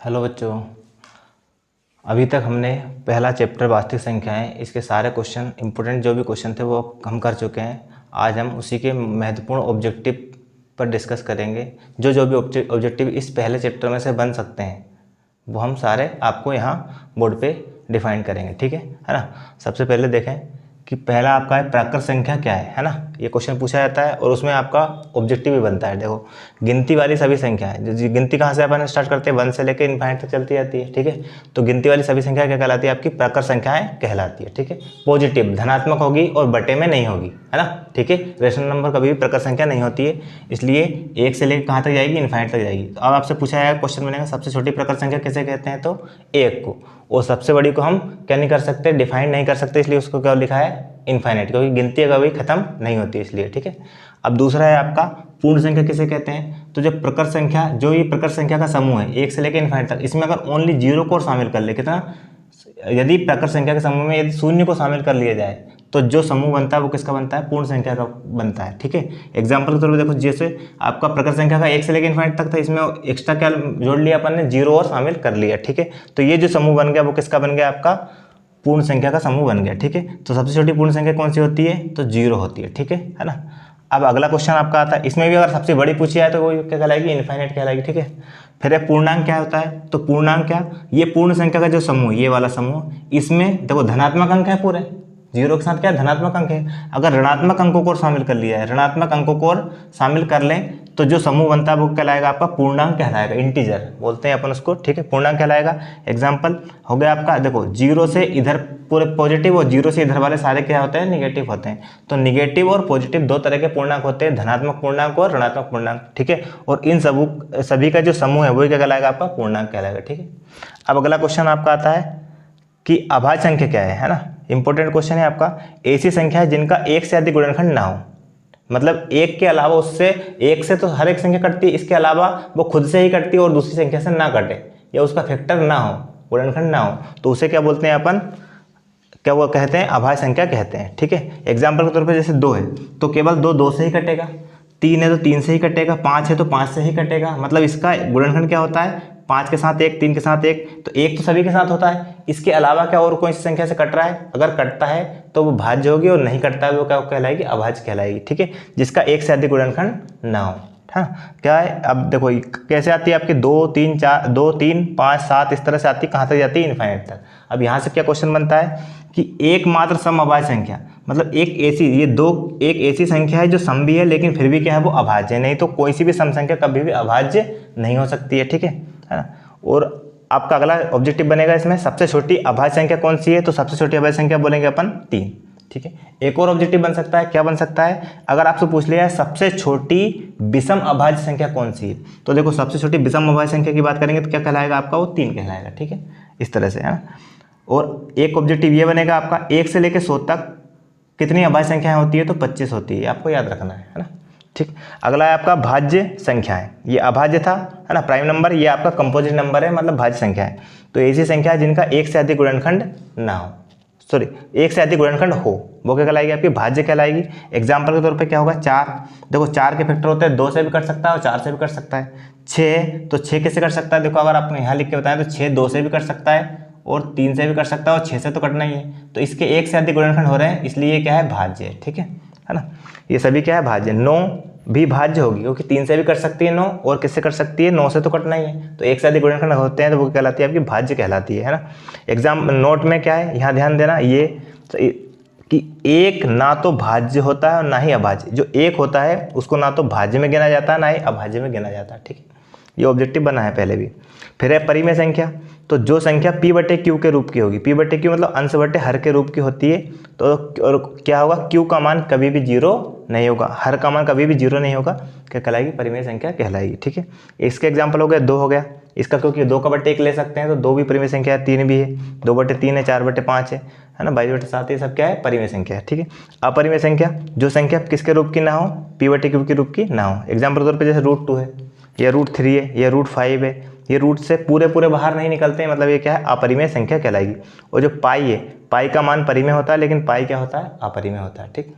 Hello बच्चों, अभी तक हमने पहला चैप्टर वास्तविक संख्याएं, इसके सारे क्वेश्चन इंपॉर्टेंट जो भी क्वेश्चन थे वो हम कर चुके हैं। आज हम उसी के महत्वपूर्ण ऑब्जेक्टिव पर डिस्कस करेंगे। जो भी ऑब्जेक्टिव इस पहले चैप्टर में से बन सकते हैं वो हम सारे आपको यहाँ बोर्ड पे डिफाइन करेंगे, ठीक है ना। सबसे पहले देखें कि पहला आपका है प्राकृत संख्या क्या है ना। ये क्वेश्चन पूछा जाता है और उसमें आपका ऑब्जेक्टिव भी बनता है। देखो, गिनती वाली सभी संख्याएं, जो गिनती कहाँ से अपन स्टार्ट करते हैं, 1 से लेकर इनफाइनाइट तक चलती जाती है, ठीक है। तो गिनती वाली सभी संख्या क्या कहलाती है, आपकी प्राकृत संख्याएं कहलाती है, ठीक है। पॉजिटिव धनात्मक होगी और बटे में नहीं होगी, है ना, ठीक है। रेशनल नंबर कभी भी प्राकृत संख्या नहीं होती है, इसलिए 1 से लेकर कहाँ तक जाएगी, इनफाइनाइट तक जाएगी। तो अब आपसे पूछा जाएगा, क्वेश्चन बनेगा सबसे छोटी प्राकृत संख्या किसे कहते हैं, तो 1 को। और सबसे बड़ी को हम क्या नहीं कर सकते, डिफाइन नहीं कर सकते, इसलिए उसको क्या लिखा है, इनफाइनाइट, क्योंकि गिनती कभी खत्म नहीं होती इसलिए, ठीक है। अब दूसरा है आपका पूर्ण संख्या किसे कहते हैं, तो जब प्रकृत संख्या, जो ये प्रकृत संख्या का समूह है 1 से लेकर इनफाइनाइट तक, इसमें अगर ओनली 0 को शामिल कर ले, कितना, यदि प्रकृत संख्या के समूह में यदि 0 को शामिल कर लिया जाए तो जो समूह बनता है वो किसका बनता है, पूर्ण संख्या का बनता है, ठीक है। एग्जाम्पल के तौर पर देखो, जैसे आपका प्रकृत संख्या का 1 से लेकर इनफाइनाइट तक था, इसमें एक्स्ट्रा क्या जोड़ लिया अपन ने, 0 और शामिल कर लिया, ठीक है। तो ये जो समूह बन गया वो किसका बन गया, आपका पूर्ण संख्या का समूह बन गया, ठीक है। तो सबसे छोटी पूर्ण संख्या कौन सी होती है, तो 0 होती है, ठीक है ना। अब अगला क्वेश्चन आपका आता है, इसमें भी अगर सबसे बड़ी पूछी है तो वो क्या कहलाएगी, इनफाइनाइट कहलाएगी, ठीक है। फिर है पूर्णांक क्या होता है, तो पूर्णांक क्या, ये पूर्ण संख्या का जो समूह, ये वाला समूह, इसमें देखो धनात्मक अंक है पूरे, 0 के साथ क्या धनात्मक अंक है। अगर ऋणात्मक अंकों को शामिल कर लिया है, ऋणात्मक अंकों को शामिल कर लें तो जो समूह बनता है वो कहलाएगा आपका पूर्णांक कहलाएगा, इंटीजर बोलते हैं अपन उसको, ठीक है, पूर्णांक कहलाएगा। एग्जाम्पल हो गया आपका, देखो 0 से इधर पूरे पॉजिटिव और 0 से इधर वाले सारे क्या होते हैं, निगेटिव होते हैं। तो निगेटिव और पॉजिटिव दो तरह के पूर्णांक होते हैं, धनात्मक पूर्णांक और ऋणात्मक पूर्णांक, ठीक है। और इन सभी का जो समूह है वही क्या कहलाएगा, आपका पूर्णांक कहलाएगा, ठीक है। अब अगला क्वेश्चन आपका आता है कि अभाज्य संख्या क्या है ना। इंपॉर्टेंट क्वेश्चन है आपका, ऐसी संख्या है जिनका एक से अधिक गुणनखंड ना हो, मतलब एक के अलावा, उससे एक से तो हर एक संख्या कटती है, इसके अलावा वो खुद से ही कटती है और दूसरी संख्या से ना कटे, या उसका फैक्टर ना हो, गुणनखंड ना हो, तो उसे क्या बोलते हैं अपन, क्या वो कहते हैं, अभाज्य संख्या कहते हैं, ठीक है। एग्जाम्पल के तौर पर जैसे 2 है तो केवल 2 से ही कटेगा, 3 है तो 3 से ही कटेगा, 5 है तो 5 से ही कटेगा, मतलब इसका गुणनखंड क्या होता है, 5 के साथ 1, 3 के साथ 1, तो 1 तो सभी के साथ होता है। इसके अलावा क्या और कोई सी संख्या से कट रहा है, अगर कटता है तो वो भाज्य होगी और नहीं कटता है वो क्या कहलाएगी, अभाज्य कहलाएगी, ठीक है, जिसका एक से अधिक गुणनखंड ना हो। हाँ, क्या है, अब देखो कैसे आती है आपकी 2, 3, 4, 2, 3, 5, 7, इस तरह से आती है, कहाँ तक जाती है, इनफाइनाइट तक। अब यहाँ से क्या क्वेश्चन बनता है कि एकमात्र सम अभाज्य संख्या, मतलब एक ऐसी संख्या है जो सम भी है लेकिन फिर भी क्या है, वो अभाज्य है, नहीं तो कोई सी भी सम संख्या कभी भी अभाज्य नहीं हो सकती है, ठीक है ना। और आपका अगला ऑब्जेक्टिव बनेगा इसमें, सबसे छोटी अभाज्य संख्या कौन सी है, तो सबसे छोटी अभाज्य संख्या बोलेंगे अपन 3, ठीक है। एक और ऑब्जेक्टिव बन सकता है, क्या बन सकता है, अगर आपसे पूछ लिया है सबसे छोटी विषम अभाज्य संख्या कौन सी है, तो देखो सबसे छोटी विषम अभाज्य संख्या की बात करेंगे तो क्या कहलाएगा आपका, वो 3 कहलाएगा, ठीक है, इस तरह से, है ना। और एक ऑब्जेक्टिव ये बनेगा आपका, 1 से लेकर 100 तक कितनी अभाज्य संख्याएं होती है, तो 25 होती है, आपको याद रखना है ना, ठीक। अगला है आपका भाज्य संख्या है, ये अभाज्य था, है ना, प्राइम नंबर, ये आपका कंपोजिट नंबर है, मतलब भाज्य संख्या है। तो ऐसी संख्या है जिनका एक से अधिक गुणनखंड ना हो, सॉरी, एक से अधिक गुणनखंड हो, वो क्या कहलाएगी, आपकी भाज्य कहलाएगी। एग्जाम्पल के तौर पे क्या होगा, 4, देखो 4 के फैक्टर होते हैं, 2 से भी कर सकता है और 4 से भी कर सकता है। 6, तो 6 कैसे कर सकता है, देखो अगर आपने यहाँ लिख के बताएं तो 6 2 से भी कर सकता है और 3 से भी कर सकता है और 6 से तो कटना ही है, तो इसके एक से अधिक गुणनखंड हो रहे हैं, इसलिए ये क्या है, भाज्य है, ठीक है ना। ये सभी क्या है, भाज्य। 9 भी भाज्य होगी क्योंकि 3 से भी कर सकती है 9 और किससे कर सकती है, 9 से तो कटना ही है, तो एक से अधिक गुणनखंड होते हैं तो वो कहलाती है आपकी भाज्य कहलाती है ना। एग्जाम नोट में क्या है, यहाँ ध्यान देना, ये कि एक ना तो भाज्य होता है और ना ही अभाज्य, जो एक होता है उसको ना तो भाज्य में गिना जाता है ना ही अभाज्य में गिना जाता है, ठीक है, ये ऑब्जेक्टिव बना है पहले भी। फिर है परिमेय संख्या, तो जो संख्या p बटे q के रूप की होगी, p बटे q मतलब अंश बटे हर के रूप की होती है, तो और क्या होगा, q का मान कभी भी 0 नहीं होगा, हर का मान कभी भी 0 नहीं होगा, क्या कहलाएगी, परिमेय संख्या कहलाएगी, ठीक है। इसके एग्जाम्पल हो गया 2 हो गया, इसका क्योंकि 2 का बटे 1 ले सकते हैं तो 2 भी परिमेय संख्या है, 3 भी है, 2 बटे 3 है, 4 बटे 5 है ना, 22 बटे 7, ये सब क्या है, परिमेय संख्या है, ठीक है। अपरिमेय संख्या, जो संख्या किसके रूप की ना हो, p बटे q के रूप की ना हो। एग्जाम्पल के तौर पर जैसे √2 है, या √3 है, या √5 है, ये रूट से पूरे बाहर नहीं निकलते हैं, मतलब ये क्या है, अपरिमेय संख्या कहलाएगी। और जो पाई है, पाई का मान परिमेय होता है लेकिन पाई क्या होता है, अपरिमेय होता है, ठीक।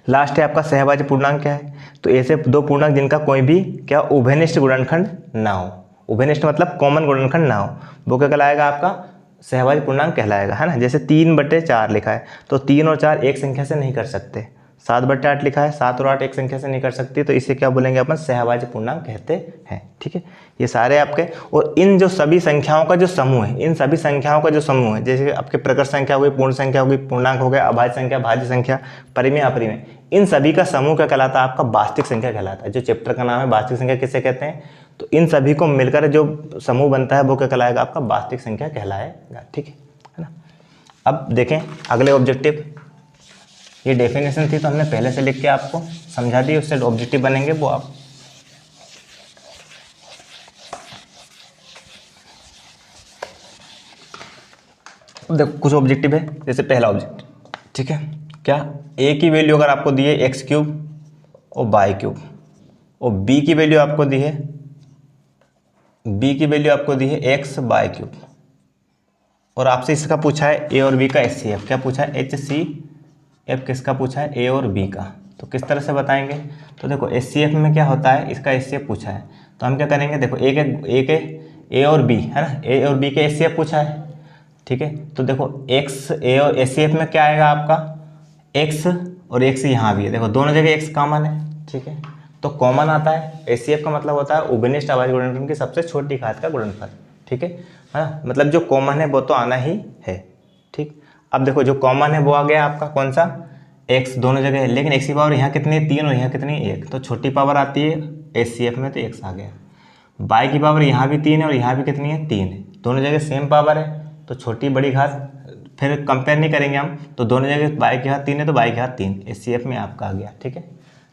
लास्ट है आपका सहभाज्य पूर्णांक क्या है, तो ऐसे दो पूर्णांक जिनका कोई भी क्या उभयनिष्ठ गुणनखंड ना हो, उभयनिष्ठ मतलब कॉमन गुणनखंड ना हो, वो क्या कहलाएगा आपका सहभाज्य पूर्णांक कहलाएगा, है ना। जैसे 3/4 लिखा है तो 3 और 4 एक संख्या से नहीं कर सकते। 7/8 लिखा है, 7 और 8 एक संख्या से नहीं कर सकती, तो इसे क्या बोलेंगे अपन सहभाज्य पूर्णांक कहते हैं, ठीक है। ये सारे आपके, और इन जो सभी संख्याओं का जो समूह है, इन सभी संख्याओं का जो समूह है, जैसे आपके प्रकट संख्या हो गई, पूर्ण संख्या हो गई, पूर्णांक हो गया, अभाज्य संख्या, भाज्य संख्या, परिमेय अपरिमेय, इन सभी का समूह क्या कहलाता है आपका वास्तविक संख्या कहलाता है। जो चैप्टर का नाम है वास्तविक संख्या किसे कहते हैं, तो इन सभी को मिलकर जो समूह बनता है वो क्या कहलाएगा आपका वास्तविक संख्या कहलाएगा, ठीक है ना। अब देखें अगले ऑब्जेक्टिव, ये डेफिनेशन थी तो हमने पहले से लिख के आपको समझा दी, उससे ऑब्जेक्टिव बनेंगे वो आप देखो। कुछ ऑब्जेक्टिव है, जैसे पहला ऑब्जेक्टिव, ठीक है, क्या a की वैल्यू अगर आपको दी है x³ और y³ और b की वैल्यू आपको दी है x/y³ और आपसे इसका पूछा है a और b का HCF, क्या पूछा है HCF, किसका पूछा है a और b का, तो किस तरह से बताएंगे। तो देखो HCF में क्या होता है, इसका HCF पूछा है तो हम क्या करेंगे, देखो एक a और b है ना, a और b के HCF पूछा है, ठीक है। तो देखो x a और HCF में क्या आएगा आपका x और x यहाँ भी है, देखो दोनों जगह x कॉमन है, ठीक है, तो कॉमन आता है। HCF का मतलब होता है उभयनिष्ठ अभाज्य गुणनखंड की सबसे छोटी घात का गुणनफल, ठीक है ना, मतलब जो कॉमन है वो तो आना ही है, ठीक। अब देखो जो कॉमन है वो आ गया आपका कौन सा, x दोनों जगह है, लेकिन x की पावर यहाँ कितनी है 3 और यहाँ कितनी है 1, तो छोटी पावर आती है HCF में, तो x आ गया। y की पावर यहाँ भी 3 है और यहाँ भी कितनी है 3 है, दोनों जगह सेम पावर है, तो छोटी बड़ी घात फिर कंपेयर नहीं करेंगे हम, तो दोनों जगह y की घात 3 है तो y की घात 3 HCF में आपका आ गया, ठीक है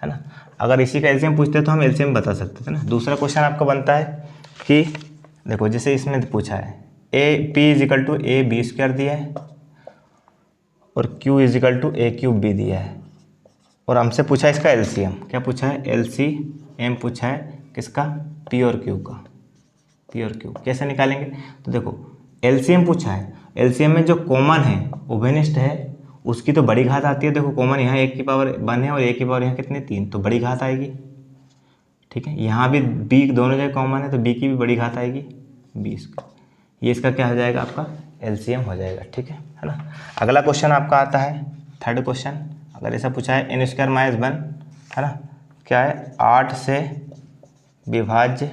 ना। अगर इसी का एलसीएम पूछते तो हम एलसीएम बता सकते थे ना। दूसरा क्वेश्चन आपका बनता है कि देखो जैसे इसमें पूछा है p=ab² दिया है और q=a³ दिया है और हमसे पूछा है इसका एलसीएम, क्या पूछा है एलसीएम पूछा है किसका, p और q का, p और q कैसे निकालेंगे। तो देखो एलसीएम पूछा है, एलसीएम में जो कॉमन है उभयनिष्ठ है उसकी तो बड़ी घात आती है, देखो कॉमन यहाँ 1 की पावर 1 है और 1 की पावर यहाँ कितनी 3, तो बड़ी घात आएगी, ठीक है। यहाँ भी b दोनों जगह कॉमन है तो b की भी बड़ी घात आएगी 20, ये इसका क्या हो जाएगा आपका एलसीएम हो जाएगा, ठीक है ना। अगला क्वेश्चन आपका आता है थर्ड क्वेश्चन, अगर ऐसा पूछा है n² - 1 है ना, क्या है 8 से विभाज्य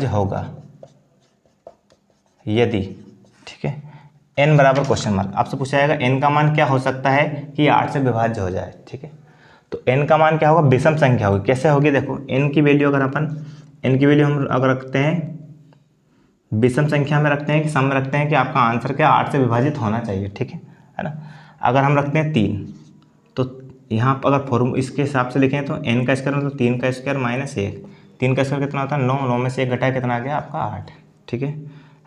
होगा यदि, ठीक है, n बराबर क्वेश्चन मार्क, आपसे पूछा जाएगा n का मान क्या हो सकता है कि 8 से विभाज्य हो जाए, ठीक है। तो n का मान क्या होगा, विषम संख्या होगी, कैसे होगी, देखो n की वैल्यू अगर अपन n की वैल्यू हम अगर रखते हैं विषम संख्या में रखते हैं कि सम में रखते हैं कि आपका आंसर क्या 8 से विभाजित होना चाहिए, ठीक है ना। अगर हम रखते हैं 3 तो यहाँ पर अगर फॉर्मूला इसके हिसाब से लिखें तो n का स्क्वायर मतलब 3 का स्क्वायर माइनस 1, 3 का स्क्वायर कितना होता है 9, 9 में से 1 घटाया कितना आ गया आपका 8, ठीक है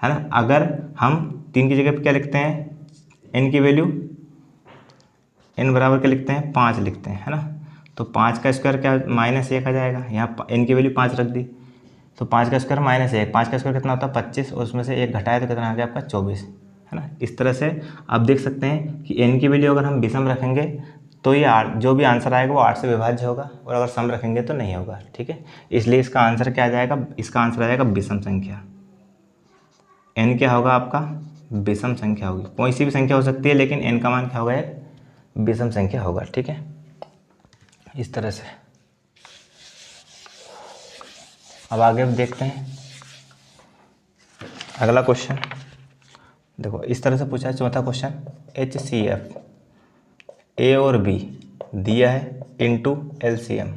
ना। अगर हम 3 की जगह पर क्या लिखते हैं n की वैल्यू, n बराबर क्या लिखते हैं 5 लिखते हैं, है ना, तो 5 का स्क्वायर क्या -1 आ जाएगा, यहाँ n की वैल्यू 5 रख दी तो 5 का स्क्वायर -1, 5 का स्क्वायर कितना होता है 25 और उसमें से 1 घटाए तो कितना आ गया आपका 24, है ना। इस तरह से आप देख सकते हैं कि n की वैल्यू अगर हम विषम रखेंगे तो ये जो भी आंसर आएगा वो 8 से विभाज्य होगा और अगर सम रखेंगे तो नहीं होगा, ठीक है। इसलिए इसका आंसर क्या आ जाएगा, इसका आंसर आ जाएगा विषम संख्या। n क्या होगा आपका विषम संख्या होगी, कोई सी भी संख्या हो सकती है लेकिन n का मान क्या होगा एक विषम संख्या होगा, ठीक है। इस तरह से अब आगे देखते हैं अगला क्वेश्चन। देखो इस तरह से पूछा है चौथा क्वेश्चन, HCF A और B दिया है इनटू LCM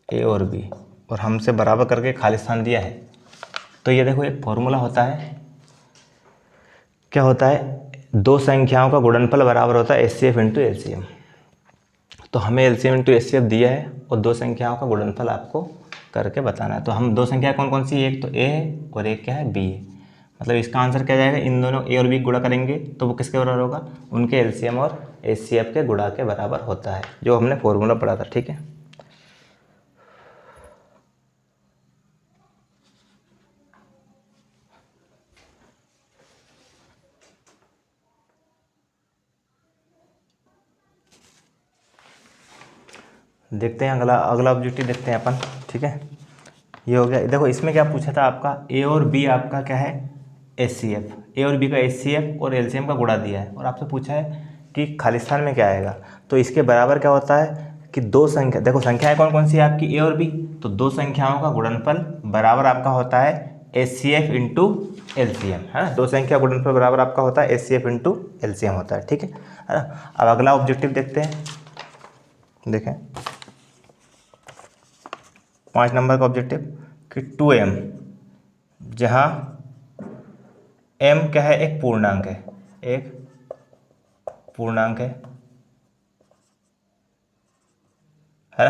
A और B और हमसे बराबर करके खाली स्थान दिया है। तो ये देखो एक फॉर्मूला होता है, क्या होता है, दो संख्याओं का गुणनफल बराबर होता है HCF इंटू LCM। तो हमें LCM इंटू HCF दिया है और दो संख्याओं का गुणनफल आपको करके बताना है। तो हम दो संख्या कौन कौन सी, एक तो A है और एक क्या है B है, मतलब इसका आंसर क्या जाएगा, इन दोनों A और B गुणा करेंगे तो वो किसके बराबर होगा, उनके LCM और HCF के गुणा के बराबर होता है, जो हमने फॉर्मूला पढ़ा था, ठीक है। देखते हैं अगला अगला ऑब्जेक्टिव देखते हैं अपन। ठीक है, ये हो गया। देखो इसमें क्या पूछा था आपका, ए और बी आपका क्या है एचसीएफ, ए और बी का एचसीएफ और एलसीएम का गुणा दिया है और आपसे पूछा है कि खालिस्तान में क्या आएगा। तो इसके बराबर क्या होता है कि दो संख्या, देखो संख्याएं कौन कौन सी है आपकी ए और बी, तो दो संख्याओं का गुणनफल बराबर आपका होता है एचसीएफ इंटू एलसीएम, है ना। दो संख्या गुणनफल बराबर आपका होता है एचसीएफ इंटू एलसीएम होता है। ठीक है ना। अब अगला ऑब्जेक्टिव देखते हैं। देखें 5 नंबर का ऑब्जेक्टिव कि 2m, जहाँ m क्या है एक पूर्णांक है, एक पूर्णांक है ना।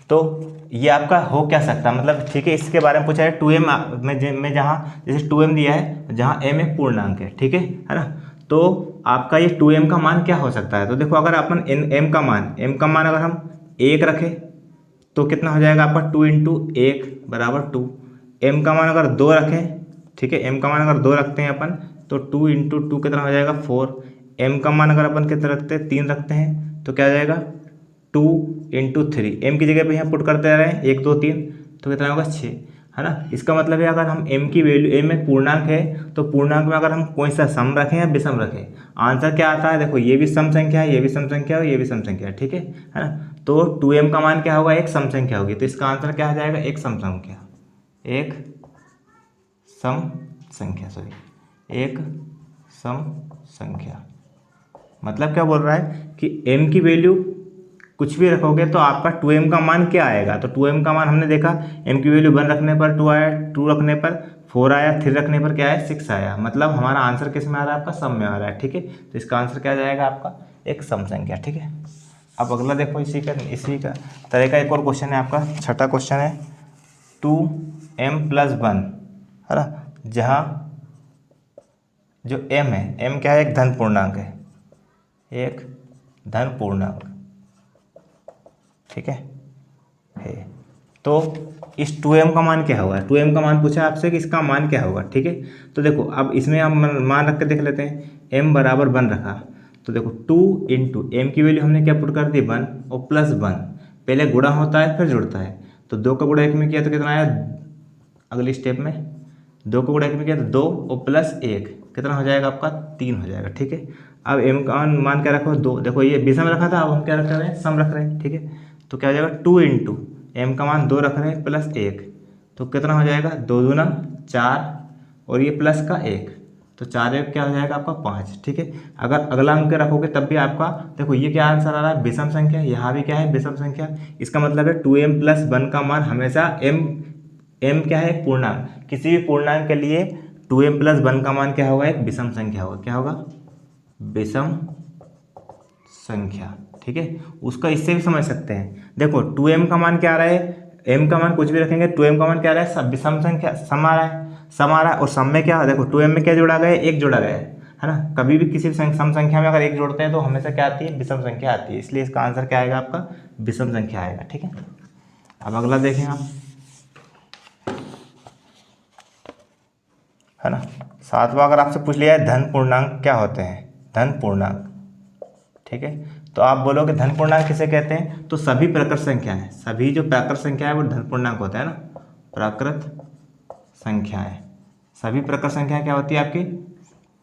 तो ये आपका हो क्या सकता है, मतलब ठीक है, इसके बारे में पूछा है 2m में जहाँ जैसे 2m दिया है जहाँ m एक पूर्णांक है, ठीक है ना। तो आपका ये 2m का मान क्या हो सकता है, तो देखो अगर अपन m का मान अगर हम 1 रखें तो कितना हो जाएगा आपका 2 इंटू 1 बराबर 2। m का मान अगर 2 रखें, ठीक है, m का मान अगर 2 रखते हैं अपन तो 2 इंटू 2 कितना हो जाएगा 4। m का मान अगर अपन कितना रखते हैं 3 रखते हैं तो क्या हो जाएगा 2 इंटू 3। m की जगह पे यहाँ पुट करते रहे 1 2 3 तो कितना होगा 6, है ना। इसका मतलब है अगर हम m की वैल्यू, m एक पूर्णांक है तो पूर्णांक में अगर हम कोई सा सम रखें या विषम रखें, आंसर क्या आता है, देखो ये भी सम संख्या है, ये भी सम संख्या है, ये भी सम संख्या है, ठीक है ना। तो 2m का मान क्या होगा, एक सम संख्या होगी, तो इसका आंसर क्या आ जाएगा, एक सम संख्या, एक सम संख्या, सॉरी एक सम संख्या। मतलब क्या बोल रहा है कि m की वैल्यू कुछ भी रखोगे तो आपका 2m का मान क्या आएगा, तो 2m का मान हमने देखा m की वैल्यू 1 रखने पर 2 आया, 2 रखने पर 4 आया, 3 रखने पर क्या है 6 आया। मतलब हमारा आंसर किस में आ रहा है, आपका सम में आ रहा है, ठीक है। तो इसका आंसर क्या आ जाएगा आपका, एक सम संख्या, ठीक है। अब अगला देखो इसी का तरह का एक और क्वेश्चन है आपका, छठा क्वेश्चन है 2m+1, है ना, जहाँ जो m है, m क्या है एक धन पूर्णांक है, एक धन पूर्णांक, ठीक है। तो इस 2m का मान क्या होगा, 2m का मान पूछा आपसे कि इसका मान क्या होगा, ठीक है। तो देखो अब इसमें हम मान रख के देख लेते हैं। m बराबर 1 रखा तो देखो 2 इंटू एम की वैल्यू हमने क्या पुट कर दी 1 और प्लस 1, पहले गुणा होता है फिर जुड़ता है, तो 2 का गुणा 1 में किया तो कितना आया, अगली स्टेप में 2 का गुणा 1 में किया तो 2 और प्लस 1 कितना हो जाएगा आपका 3 हो जाएगा, ठीक है। अब m का मान क्या रखो 2, देखो ये विषम रखा था, अब हम क्या रख रहे हैं सम रख रहे हैं, ठीक है। तो क्या हो जाएगा 2 इंटू एम का मान 2 रख रहे हैं प्लस 1, तो कितना हो जाएगा 2 दूना 4 और ये प्लस का 1, तो 4 1 क्या हो जाएगा आपका 5, ठीक है। अगर अगला अंक रखोगे तब भी आपका देखो ये क्या आंसर आ रहा है विषम संख्या, यहाँ भी क्या है विषम संख्या। इसका मतलब है 2m+1 का मान हमेशा m क्या है पूर्णांक, किसी भी पूर्णांक के लिए 2m+1 का मान क्या होगा, एक विषम संख्या होगा, क्या होगा विषम संख्या, ठीक है। उसका इससे भी समझ सकते हैं, देखो 2m का मान क्या आ रहा है, m का मान कुछ भी रखेंगे 2m का मान क्या आ रहा है, सब विषम संख्या सम आ रहा है, सम आ रहा है। और सम में क्या देखो 2m में क्या जोड़ा गया है, एक जोड़ा गया है ना। कभी भी किसी भी सम संख्या में अगर एक जोड़ते हैं तो हमेशा क्या आती है विषम संख्या आती है, इसलिए इसका आंसर क्या आएगा आपका विषम संख्या आएगा, ठीक है। अब अगला देखें आप, है ना। सातवां अगर आपसे पूछ लिया है धन पूर्णांक क्या होते हैं, धन पूर्णांक, ठीक है। तो आप बोलोगे धन पूर्णांक किसे कहते हैं, तो सभी प्राकृत संख्याएं, सभी जो प्राकृत संख्या है वो धन पूर्णांक होता है ना, प्राकृत संख्याएं, सभी प्राकृत संख्याएं क्या होती है आपकी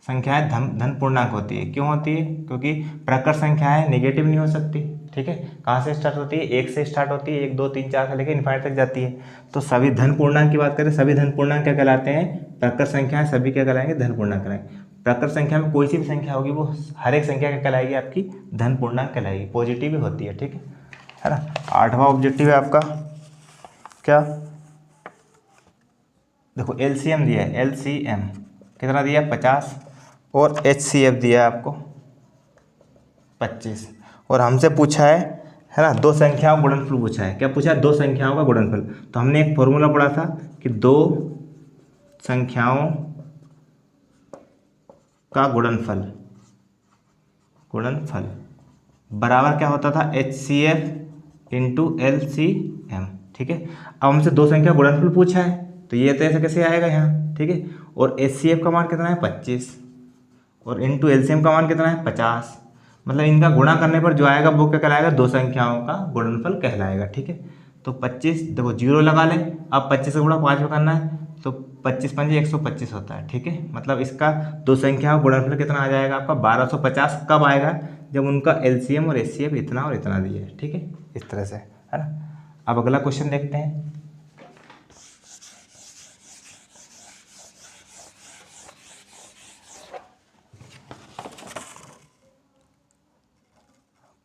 संख्याएं धन पूर्णांक होती है। क्यों होती है, क्योंकि प्राकृत संख्याएं नेगेटिव नहीं हो सकती, ठीक है। कहाँ से स्टार्ट होती है, 1 से स्टार्ट होती है, 1 2 3 4 से लेकर इनफाइनाइट तक जाती है। तो सभी धन पूर्णांक की बात करें, सभी धन पूर्णांक क्या कहलाते हैं, प्राकृत संख्याएं सभी क्या कहलाएंगे, धन पूर्णांक कहलाएंगे। प्राकृत संख्या में कोई सी भी संख्या होगी वो हर एक संख्या क्या कहलाएगी, आपकी धन पूर्णांक कहलाएगी, पॉजिटिव भी होती है, ठीक है ना। आठवां ऑब्जेक्टिव है आपका क्या, देखो एलसीएम दिया है, एलसीएम कितना दिया 50 और एचसीएफ दिया है आपको 25, और हमसे पूछा है ना दो संख्याओं का गुणनफल पूछा है। क्या पूछा है, दो संख्याओं का गुणनफल। तो हमने एक फॉर्मूला पढ़ा था कि दो संख्याओं का गुणनफल बराबर क्या होता था, HCF इंटू LCM, ठीक है। अब हमसे दो संख्या गुणनफल पूछा है तो ये तो ऐसे कैसे आएगा यहाँ, ठीक है। और HCF का मान कितना है 25 और इंटू LCM का मान कितना है 50, मतलब इनका गुणा करने पर जो आएगा वो क्या कहलाएगा, दो संख्याओं का गुणनफल कहलाएगा। ठीक है, तो 25 देखो जीरो लगा लें, अब 25 का गुणा 5 में करना है तो 25 पंजे 125 होता है। ठीक है, मतलब इसका दो संख्याओं का गुणनफल कितना आ जाएगा आपका 1250। कब आएगा, जब उनका एलसीएम और एचसीएफ इतना और इतना दिए। ठीक है, इस तरह से है ना। अब अगला क्वेश्चन देखते हैं।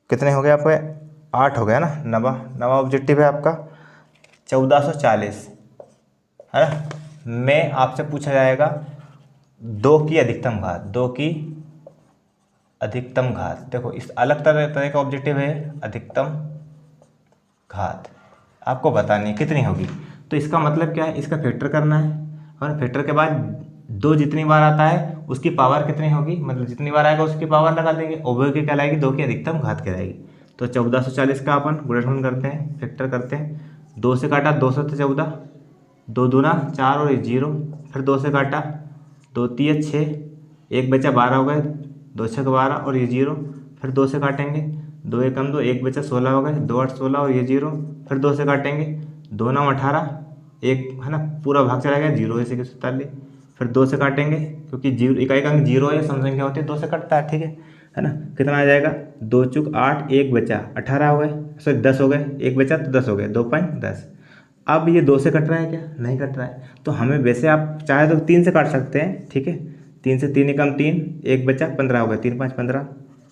कितने हो गए आपके, 8 हो गया ना। नवा ऑब्जेक्टिव है आपका 1440 है ना। में आपसे पूछा जाएगा 2 की अधिकतम घात, 2 की अधिकतम घात। देखो इस अलग तरह का ऑब्जेक्टिव है, अधिकतम घात आपको बतानी है कितनी होगी। तो इसका मतलब क्या है, इसका फैक्टर करना है और फैक्टर के बाद 2 जितनी बार आता है उसकी पावर कितनी होगी, मतलब जितनी बार आएगा उसकी पावर लगा देंगे, और की कहलाएगी 2 की अधिकतम घात कहलाएगी। तो 1440 का अपन गुणनफल करते हैं, फैक्टर करते हैं। 2 से काटा 2 से 14, 2 दूना 4 और 0, फिर 2 से काटा 2 तिया 6, 1 बचा 12 हो गए, 2 छः 12 और ये 0, फिर 2 से काटेंगे 2 एकम 2, 1 बचा 16 हो गए, 2 8 16 और ये 0, फिर 2 से काटेंगे 2 9 18, एक है ना पूरा भाग चला गया 0 से 47, फिर 2 से काटेंगे क्योंकि जीरो इकाई का अंक 0 है, सम संख्या होती है 2 से कटता है। ठीक है ना। कितना आ जाएगा 2 चुक 8, 1 बचा 18 हो गए, सॉरी 10 हो गए, 1 बचा तो 10 हो गए, 2 5 10। अब ये 2 से कट रहा है क्या, नहीं कट रहा है, तो हमें वैसे आप चाहे तो 3 से काट सकते हैं। ठीक है, 3 से 3 एकम 3, 1 बचा 15 हो गया, 3 5 15,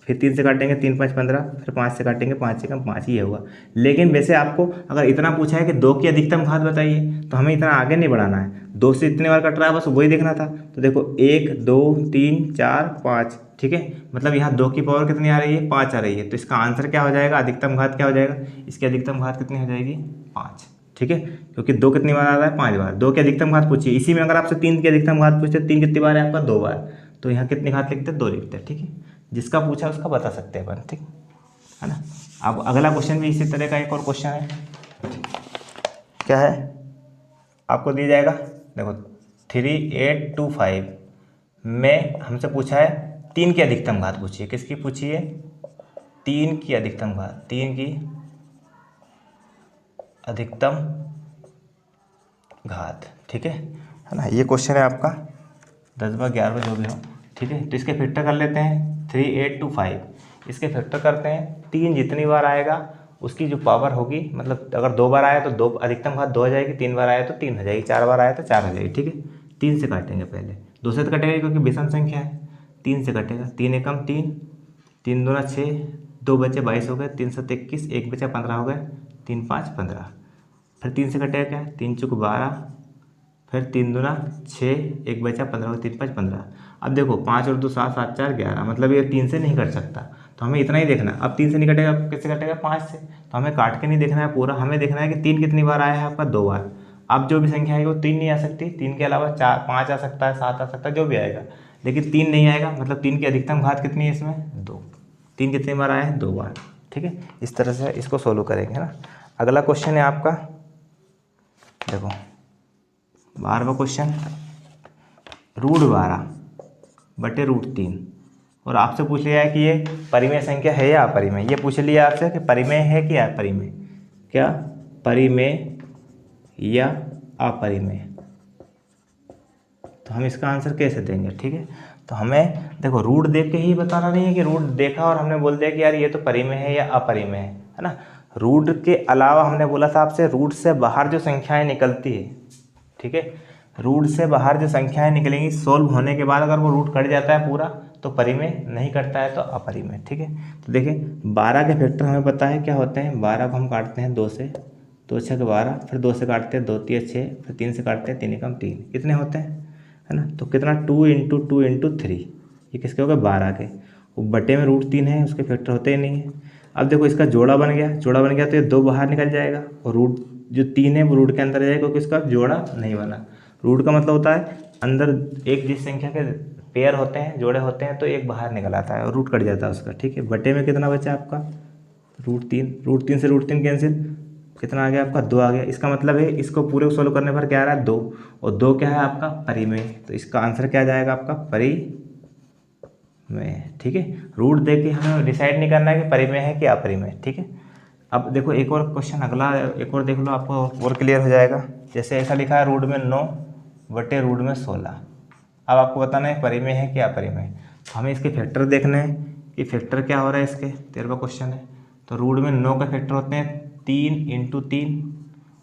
फिर 3 से काटेंगे 3 5 15, फिर 5 से काटेंगे 5 एकम 5 ही होगा। लेकिन वैसे आपको अगर इतना पूछा है कि 2 की अधिकतम घात बताइए तो हमें इतना आगे नहीं बढ़ाना है, 2 से इतने बार कट रहा है बस वही देखना था। तो देखो 1 2 3 4 5, ठीक है, मतलब यहाँ 2 की पावर कितनी आ रही है 5 आ रही है, तो इसका आंसर क्या हो जाएगा, अधिकतम घात क्या हो जाएगा, इसकी अधिकतम घात कितनी हो जाएगी 5। ठीक है, क्योंकि 2 कितनी बार आ रहा है 5 बार, 2 की अधिकतम घात पूछिए। इसी में अगर आपसे 3 की अधिकतम घात पूछते, 3 कितनी बार है आपका 2 बार, तो यहाँ कितनी घात लिखते हैं 2 लिखते हैं। ठीक है, जिसका पूछा उसका बता सकते हैं अपन। ठीक है ना। अब अगला क्वेश्चन भी इसी तरह का एक और क्वेश्चन है, क्या है आपको दिया जाएगा, देखो 3825 में हमसे पूछा है 3 की अधिकतम घात पूछिए। किसकी पूछी है, 3 की अधिकतम घात, 3 की अधिकतम घात। ठीक है ना, ये क्वेश्चन है आपका 10 बार 11 जो भी हो। ठीक है, तो इसके फैक्टर कर लेते हैं 3825, इसके फैक्टर करते हैं, 3 जितनी बार आएगा उसकी जो पावर होगी, मतलब अगर 2 बार आया तो 2 अधिकतम घात 2 हो जाएगी, 3 बार आया तो 3 हो जाएगी, 4 बार आया तो 4 हो जाएगी। ठीक है, 3 से काटेंगे पहले, 2 से तो कटेगा क्योंकि विषम संख्या है, 3 से कटेगा, 3 एकम 3, 3 दूना 6, 2 बचे 22 हो गए, 3 7 21, 1 बचा 15 हो गए, 3 5 15, फिर 3 से कटेगा क्या, 3 चुक 12, फिर 3 दूना 6, 1 बचा 15, 3 5 15। अब देखो 5 और 2 7, 7 4 11, मतलब ये 3 से नहीं कट सकता, तो हमें इतना ही देखना। अब 3 से नहीं कटेगा, किससे कटेगा 5 से, तो हमें काट के नहीं देखना है पूरा, हमें देखना है कि 3 कितनी बार आया है आपका 2 बार। अब जो भी संख्या आएगी वो 3 नहीं आ सकती, 3 के अलावा 4 5 आ सकता है, 7 आ सकता है, जो भी आएगा, लेकिन 3 नहीं आएगा, मतलब 3 की अधिकतम घात कितनी है इसमें 2, 3 कितनी बार आया है 2 बार। ठीक है, इस तरह से इसको सोल्व करेंगे ना। अगला क्वेश्चन है आपका, देखो 12वां क्वेश्चन, √12 बटे √3, और आपसे पूछ लिया है कि ये परिमेय संख्या है या अपरिमेय। ये पूछ लिया आपसे कि परिमेय है कि अपरिमेय, क्या परिमेय या अपरिमेय, तो हम इसका आंसर कैसे देंगे। ठीक है, तो हमें देखो रूट देख के ही बताना नहीं है कि रूट देखा और हमने बोल दिया कि यार ये तो परिमेय है या अपरिमेय है ना। रूट के अलावा हमने बोला था आपसे रूट से बाहर जो संख्याएं निकलती है, ठीक है, रूट से बाहर जो संख्याएं निकलेंगी सोल्व होने के बाद अगर वो रूट कट जाता है पूरा तो परिमेय, नहीं कटता है तो अपरिमेय। ठीक है, तो देखिए 12 के फैक्टर हमें पता है क्या होते हैं, 12 को हम काटते हैं 2 से, 2 6 12, फिर 2 से काटते हैं 2 3 6, फिर 3 से काटते हैं 3 एकम 3, कितने होते हैं है ना। तो कितना 2 × 2 × 3, ये किसके हो गए 12 के, वो बटे में √3 है, उसके फैक्टर होते ही नहीं है। अब देखो इसका जोड़ा बन गया, जोड़ा बन गया तो ये 2 बाहर निकल जाएगा और रूट जो 3 है वो रूट के अंदर जाएगा क्योंकि इसका जोड़ा नहीं बना। रूट का मतलब होता है अंदर एक जिस संख्या के पेयर होते हैं, जोड़े होते हैं, तो एक बाहर निकल आता है और रूट कट जाता है उसका। ठीक है, बटे में कितना बचा आपका √3, √3 से √3 कैंसिल, कितना आ गया आपका 2 आ गया। इसका मतलब है इसको पूरे को सोल्व करने पर क्या आ रहा है 2, और 2 क्या है आपका परिमेय, तो इसका आंसर क्या आ जाएगा आपका परिमेय। में, ठीक है। रूट देख के हमें डिसाइड नहीं करना है कि परिमेय है कि अपरिमेय, ठीक है। अब देखो एक और क्वेश्चन अगला एक और देख लो, आपको और क्लियर हो जाएगा। जैसे ऐसा लिखा है रूट में 9/√16। अब आपको बताना है परिमेय है कि अपरिमेय। तो हमें इसके फैक्टर देखने हैं कि फैक्टर क्या हो रहा है इसके, 13वां क्वेश्चन है। तो रूट में 9 के फैक्टर होते हैं 3 × 3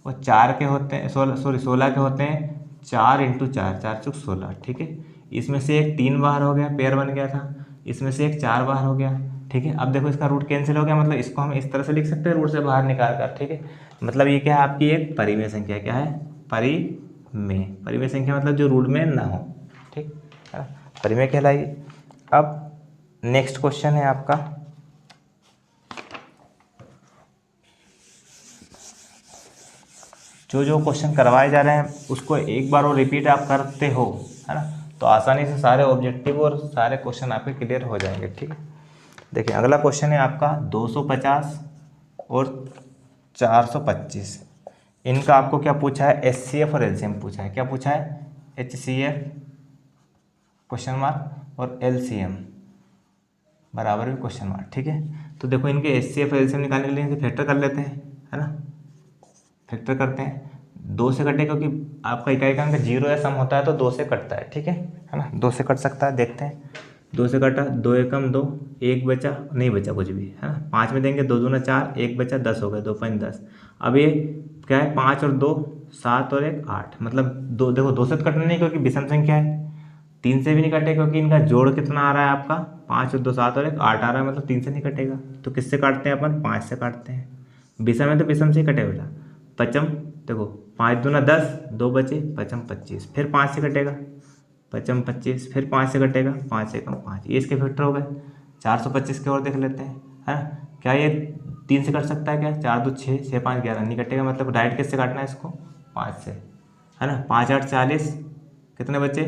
और 4 के होते हैं 16 के होते हैं 4 × 4, 4 × 16, ठीक है। इसमें से एक 3 बाहर हो गया, पेयर बन गया था। इसमें से एक 4 बाहर हो गया, ठीक है। अब देखो इसका रूट कैंसिल हो गया, मतलब इसको हम इस तरह से लिख सकते हैं रूट से बाहर निकाल कर, ठीक है। मतलब ये क्या है आपकी एक परिमेय संख्या, क्या है परिमेय संख्या, मतलब जो रूट में ना हो, ठीक है, परिमेय कहलाएगी। अब नेक्स्ट क्वेश्चन है आपका, जो क्वेश्चन करवाए जा रहे हैं उसको एक बार और रिपीट आप करते हो, है ना, तो आसानी से सारे ऑब्जेक्टिव और सारे क्वेश्चन आपके क्लियर हो जाएंगे, ठीक है। देखिए अगला क्वेश्चन है आपका 250 और 425। इनका आपको क्या पूछा है, एचसीएफ और एलसीएम पूछा है। क्या पूछा है, एचसीएफ क्वेश्चन मार्क और एलसीएम बराबर भी क्वेश्चन मार्क, ठीक है। तो देखो इनके एचसीएफ और एलसीएम निकालने के लिए इनके फैक्टर कर लेते हैं, है ना। फैक्टर करते हैं, 2 से कटे क्योंकि आपका इकाई का अंक 0 या सम होता है तो 2 से कटता है, ठीक है ना। 2 से कट सकता है, देखते हैं। 2 से कटा, 2 एकम 2, 1 बचा, नहीं बचा कुछ भी, है ना। 5 में देंगे 2 दूना 4, 1 बचा, 10 हो गए, 2 5 10। अब ये क्या है, 5 और 2 7 और 1 8, मतलब 2, देखो 2 से तो कटना नहीं क्योंकि विषम संख्या है। 3 से भी नहीं कटे क्योंकि इनका जोड़ कितना आ रहा है आपका, 5 और 2 7 और 1 8 आ रहा है, मतलब 3 से नहीं कटेगा। तो किससे काटते हैं अपन, 5 से काटते हैं। विषम है तो विषम से ही कटे बेटा। पचम, देखो 5 दूना 10, 2 बचे, पचम 25, फिर 5 से कटेगा, पचम 25, फिर 5 से कटेगा, 5 से कम 5, ये इसके फैक्टर हो गए। 425 की ओर देख लेते हैं, है ना। क्या ये 3 से कट सकता है क्या, 4 2 6, 6 5 11, नहीं कटेगा, मतलब डायरेक्ट किससे काटना है इसको, 5 से, है ना। 5 8 40, कितने बचे,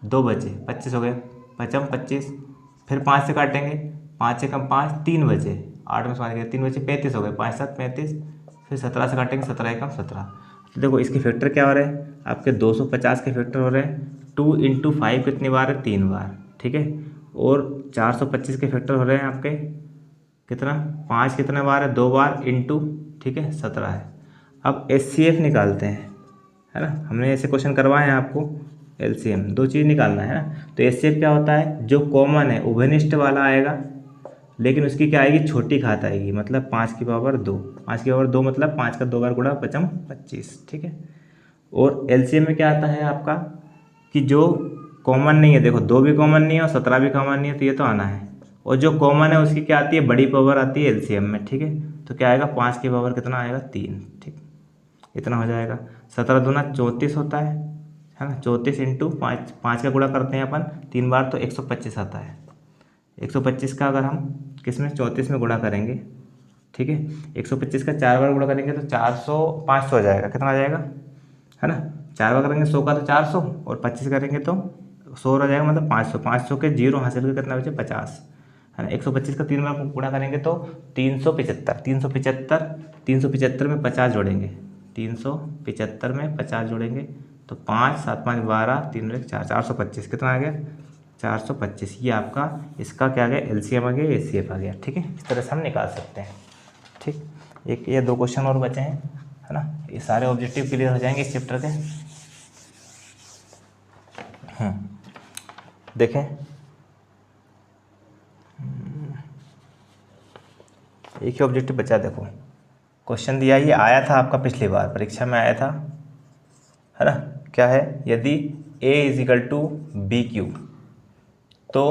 2 बचे, 25 हो गए, पचम 25, फिर 5 से काटेंगे, 5 से कम 5, 3 बचे, 8 में 5 गए, 3 बचे, 35 हो गए, 5 7 35, फिर 17 से काटेंगे, 17 एकम 17। तो देखो इसके फैक्टर क्या हो रहे हैं आपके, 250 के फैक्टर हो रहे हैं 2 × 5 कितनी बार है, 3 बार, ठीक है। और 425 के फैक्टर हो रहे हैं आपके कितना, 5 कितने बार है, 2 बार इंटू, ठीक है, 17 है। अब एचसीएफ निकालते हैं, है ना। हमने ऐसे क्वेश्चन करवाए हैं आपको, एलसीएम 2 चीज़ निकालना है ना। तो एचसीएफ क्या होता है, जो कॉमन है उभयनिष्ठ वाला आएगा, लेकिन उसकी क्या आएगी, छोटी घात आएगी, मतलब 5 की पावर 2, 5 की पावर 2 मतलब 5 का 2 बार गुणा पचम 25, ठीक है। और एलसीएम में क्या आता है आपका कि जो कॉमन नहीं है, देखो 2 भी कॉमन नहीं है और 17 भी कॉमन नहीं है, तो ये तो आना है। और जो कॉमन है उसकी क्या आती है, बड़ी पावर आती है एलसीएम में, ठीक है। तो क्या आएगा, 5 की पावर कितना आएगा, 3, ठीक, इतना हो जाएगा। 17 दूना 34 होता है ना, 34 इंटू 5, 5 का गुणा करते हैं अपन 3 बार तो 125 आता है। 125 का अगर हम किस में, 34 में गुणा करेंगे, ठीक है। 125 का 4 बार गुणा करेंगे तो 400 500 हो जाएगा, कितना आ जाएगा, है ना। 4 बार करेंगे 100 का तो 400 और 25 करेंगे तो 100 हो जाएगा, मतलब 500, 500 के 0 हासिल के कितना बचे, 50, है ना। 125 का 3 बार गुणा करेंगे तो 375, 375 में 50 जोड़ेंगे, 375 में 50 जोड़ेंगे तो 5 7 5 12, 3 1 4, 425, कितना आ गया, 425। ये आपका इसका क्या आ गया, एलसीएम आ गया, एचसीएफ आ गया, ठीक है। इस तरह से हम निकाल सकते हैं, ठीक। एक ये 2 क्वेश्चन और बचे हैं, है ना। ये सारे ऑब्जेक्टिव क्लियर हो जाएंगे इस चैप्टर के। देखें, एक ही ऑब्जेक्टिव बचा, देखो क्वेश्चन दिया, ये आया था आपका पिछली बार परीक्षा में आया था, है ना। क्या है, यदि a = BQ तो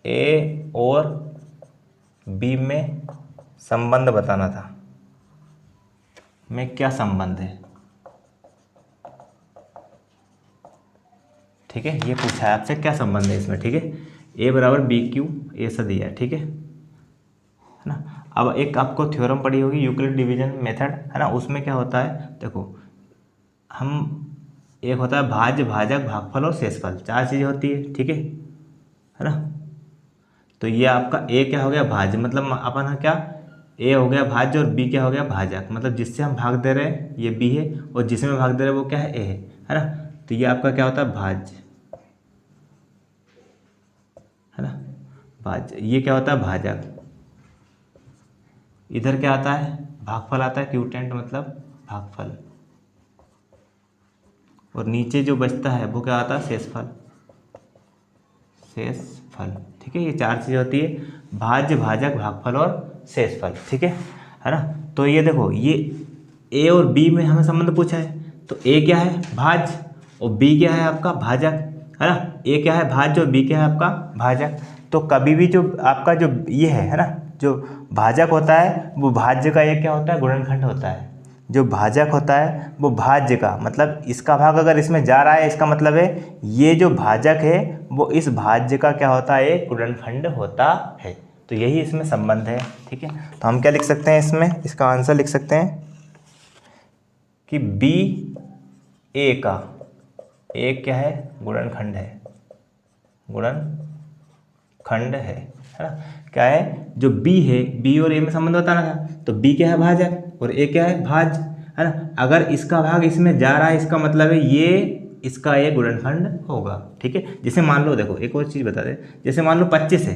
a और b में संबंध बताना था, में क्या संबंध है, ठीक है। ये पूछा है आपसे क्या संबंध है इसमें, ठीक है। a = BQ ऐसा दिया है, ठीक है ना। अब एक आपको थ्योरम पढ़ी होगी, यूक्लिड डिवीजन मेथड, है ना। उसमें क्या होता है, देखो हम, एक होता है भाज्य, भाजक, भागफल और शेषफल, 4 चीज़ें होती है, ठीक है ना। तो ये आपका a क्या हो गया, भाज्य, मतलब अपन है क्या, a हो गया भाज्य और b क्या हो गया, भाजक, मतलब जिससे हम भाग दे रहे हैं ये b है और जिसमें भाग दे रहे हैं वो क्या है, a है ना। तो ये आपका क्या होता है, भाज्य, है ना। ये क्या होता है, भाजक। इधर क्या आता है, भागफल आता है, क्यूटेंट मतलब भागफल। और नीचे जो बचता है वो क्या आता है, शेषफल। शेषफल, ठीक है। ये 4 चीज़ें होती है, भाज्य, भाजक, भागफल और शेषफल, ठीक है ना। तो ये देखो, ये ए और बी में हमें संबंध पूछा है, तो ए क्या है, भाज्य, और बी क्या है आपका, भाजक, है ना। ए क्या है, भाज्य, और बी क्या है आपका, भाजक। तो कभी भी जो आपका जो ये है ना, जो भाजक होता है वो भाज्य का एक क्या होता है, गुणनखंड होता है। जो भाजक होता है वो भाज्य का, मतलब इसका भाग अगर इसमें जा रहा है, इसका मतलब है ये जो भाजक है वो इस भाज्य का क्या होता है, एक गुणनखंड होता है। तो यही इसमें संबंध है, ठीक है। तो हम क्या लिख सकते हैं इसमें, इसका आंसर लिख सकते हैं कि बी ए का एक क्या है, गुणनखंड है, गुणनखंड है ना। क्या है, जो बी है, बी और ए में संबंध बताना था, तो बी क्या है, भाजक, और ए क्या है, भाज्य, है ना। अगर इसका भाग इसमें जा रहा है, इसका मतलब है ये इसका एक गुणनखंड होगा, ठीक है। जैसे मान लो, देखो एक और चीज़ बता दे, जैसे मान लो 25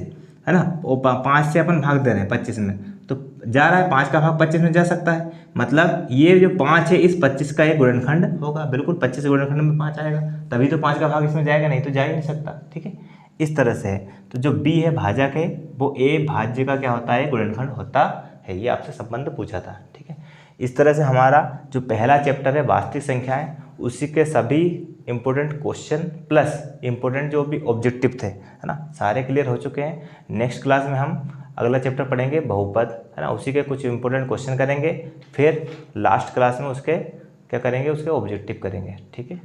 है ना, वो 5 से अपन भाग दे रहे हैं 25 में, तो जा रहा है 5 का भाग 25 में जा सकता है, मतलब ये जो 5 है इस 25 का एक गुणनखंड होगा, बिल्कुल 25 गुणनखंड में 5 आएगा, तभी तो 5 का भाग इसमें जाएगा, नहीं तो जा ही नहीं सकता, ठीक है। इस तरह से है। तो जो बी है भाजक है, वो ए भाज्य का क्या होता है, गुणनखंड होता है। ये आपसे संबंध पूछा था, ठीक है। इस तरह से हमारा जो पहला चैप्टर है वास्तविक संख्याएं, उसी के सभी इंपॉर्टेंट क्वेश्चन प्लस इंपॉर्टेंट जो भी ऑब्जेक्टिव थे, है ना, सारे क्लियर हो चुके हैं। नेक्स्ट क्लास में हम अगला चैप्टर पढ़ेंगे बहुपद, है ना, उसी के कुछ इंपॉर्टेंट क्वेश्चन करेंगे, फिर लास्ट क्लास में उसके क्या करेंगे, उसके ऑब्जेक्टिव करेंगे, ठीक है।